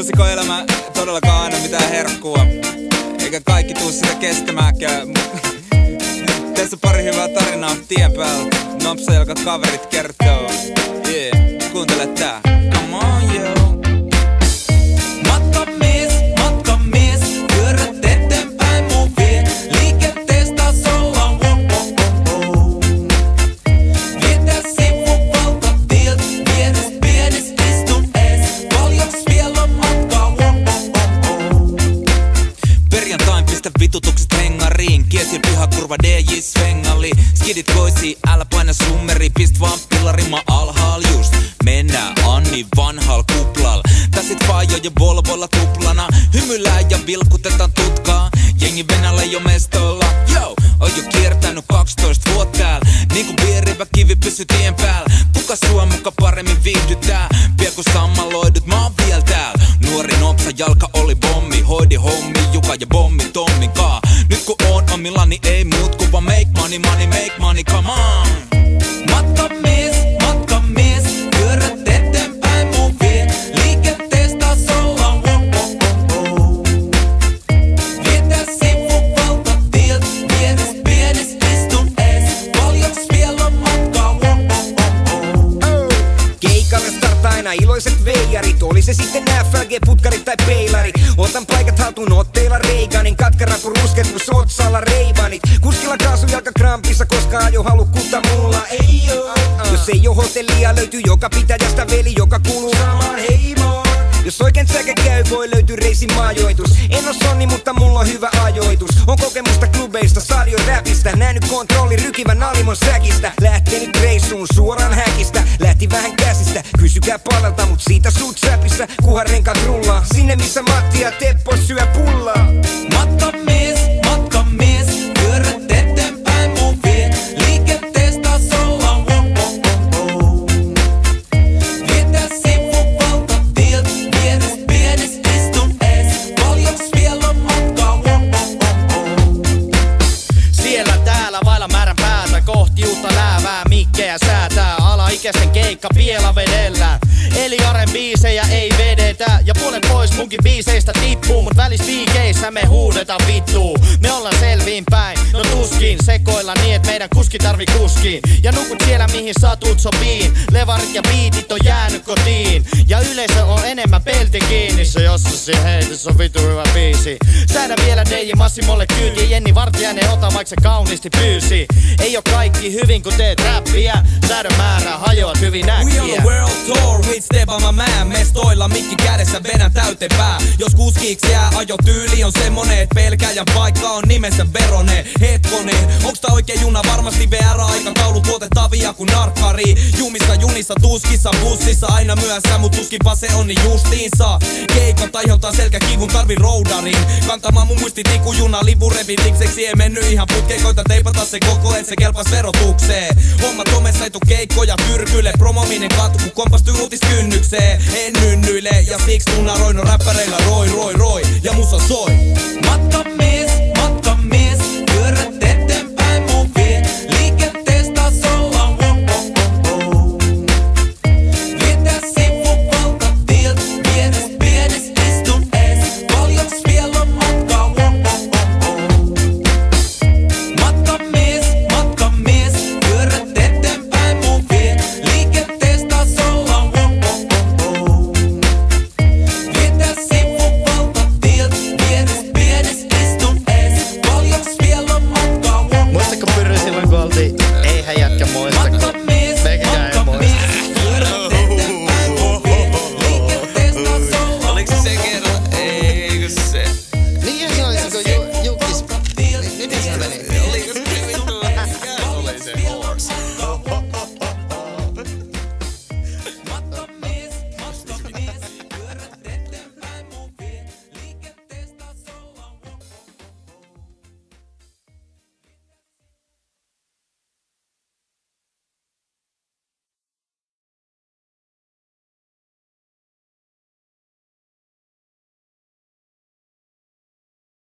Muusikoelämä todellakaan aina mitään herkkua, eikä kaikki tuu sitä kestämäänkään. Tässä pari hyvää tarinaa tien päältä. Nopsa, joka kaverit kertoo. Yeah, kuuntele tää. Come on, yo. Matka mies, pyörät eteenpäin mun vie. Liikenteestä ollaan Vietä sivuvaltatiet, pienes istun ees. Paljoks vielä on matkaa Perjantain pistä vitutukset hengariin. Kiesil pihakurva DJ Svengali. Skidit koisi, älä paina summeri. Pist vaan pillarima alhaal just. Mennään Anni vanhal kuplal. Täsit faajoja Volvolla tuplana. Hymyllään ja vilkutetaan tutkaa. Jengi Venäjällä jo mestoilla. Yo, oon jo kiertänyt 12 vuotta tääl. Niinku vierivä kivi pysy tien päällä. Kuka sua muka paremmin viihdyttää? Pian kun sammaloidut, mä oon viel tääl. Nuori nopsa jalka oli bommi. Hoidi hommi, Juka ja bommi Tommin kaa. Nyt kun oon omillani ei muut ku vaan make money, make money, come on. Matka mies, pyörät eteenpäin mun vie. Liikenteestä ollaan Vietä sivuvaltatiet, pienes istun ees. Paljoks vielä on matkaa Keikalle startaa aina iloiset veijarit. Oli se sitten FLG, putkarit tai peilari. Otan paikat haltuun otteilla Reiganin. Katkera kun rusketus otsalla Reivanit. Kuskilla kaasujalka krampissa, koska ajo halukkuutta mulla ei oo. Jos ei oo hotellia, löytyy joka pitäjästä veli, joka kuuluu samaan heimoon. Jos oikein säkä käy, voi löytyä reisin majoitus. En oo sonni, mutta mulla on hyvä ajoitus. On kokemusta klubeista, sarjoin räpistä. Nähnyt kontrolli rykivän alimon säkistä. Lähtee nyt reissuun suoraan häkistä. Lähti vähän käsistä, kysykää palelta, mut siitä suut säpissä. Kuhan renkaat rullaa, sinne missä Matti ja Teppo syö pullaa. Matka mies, pyörät eteenpäin mun vie. Liikenteestä ollaan Vietä sivuvaltatiet, pienes istun ees. Paljoks vielä on matkaa Siellä täällä vailla määrän päätä, kohti uutta läävää, mikkejä säätää. Alaikäisen keikka pielavedellä. Eli R&B-biisejä ei vedetä. Ja puolet pois munkin biiseistä tippuu. Mut välispiikeissä me huudetaan vittuu. Me ollaan selviinpäin, no tuskin. Sekoilla niin, et meidän kuski tarvi kuskiin. Ja nukut siellä mihin satut sopiin. Levarit ja biitit on jäänyt kotiin. Ja yleisö on enemmän pelti kiinni. Se jossasi hei, se on vitu hyvä biisi. Säädä vielä DJ Massimolle kyyti. Ja Jenni Vartiainen ota vaikka se kauniisti pyysi. Ei oo kaikki hyvin kun teet räppiä. Säädön määrää hajoat hyvin äkkiä. We on a world tour with Steba my man. Mestoilla mikki kädessä vedän täytepää. Jos kuskiiksi jää ajotyyli on semmonen, et pelkäjän paikka on nimensä Verone. Hetkonen, onks tää oikein juna? Varmasti VR-aikataulu tuotettavia kun narkkari. Jumissa, junissa, tuskissa, bussissa aina myöhässä, mut tuskinpa se on niin justiinsa. Keikat aiheuttaa selkäkivun, tarvi roudarin. Kantamaan mun muistitikku juna lipurepitikseksi. Ei mennyt ihan putkeen, koita teipata se koko, et se kelpas verotukseen. Hommat somessa ei tuu keikkoja tyrkyle. Promominen kaatu kun kompastyy uutiskynnykseen. En nynnyile ja siksi tunaroin on räppäreillä roi ja musa soi. Matka mies, pyörät eteenpäin mun vie. Liikenteestä ollaan Vietä sivuvaltatiet, pienes istun ees. Paljoks vielä on matkaa Matka mies, pyörät eteenpäin mun vie. Liikenteestä ollaan Vietä sivuvaltatiet, pienes istun ees. Paljoks vielä on matkaa Muistatko Pyry silloin kun oltiin? Eihän jätkä muista.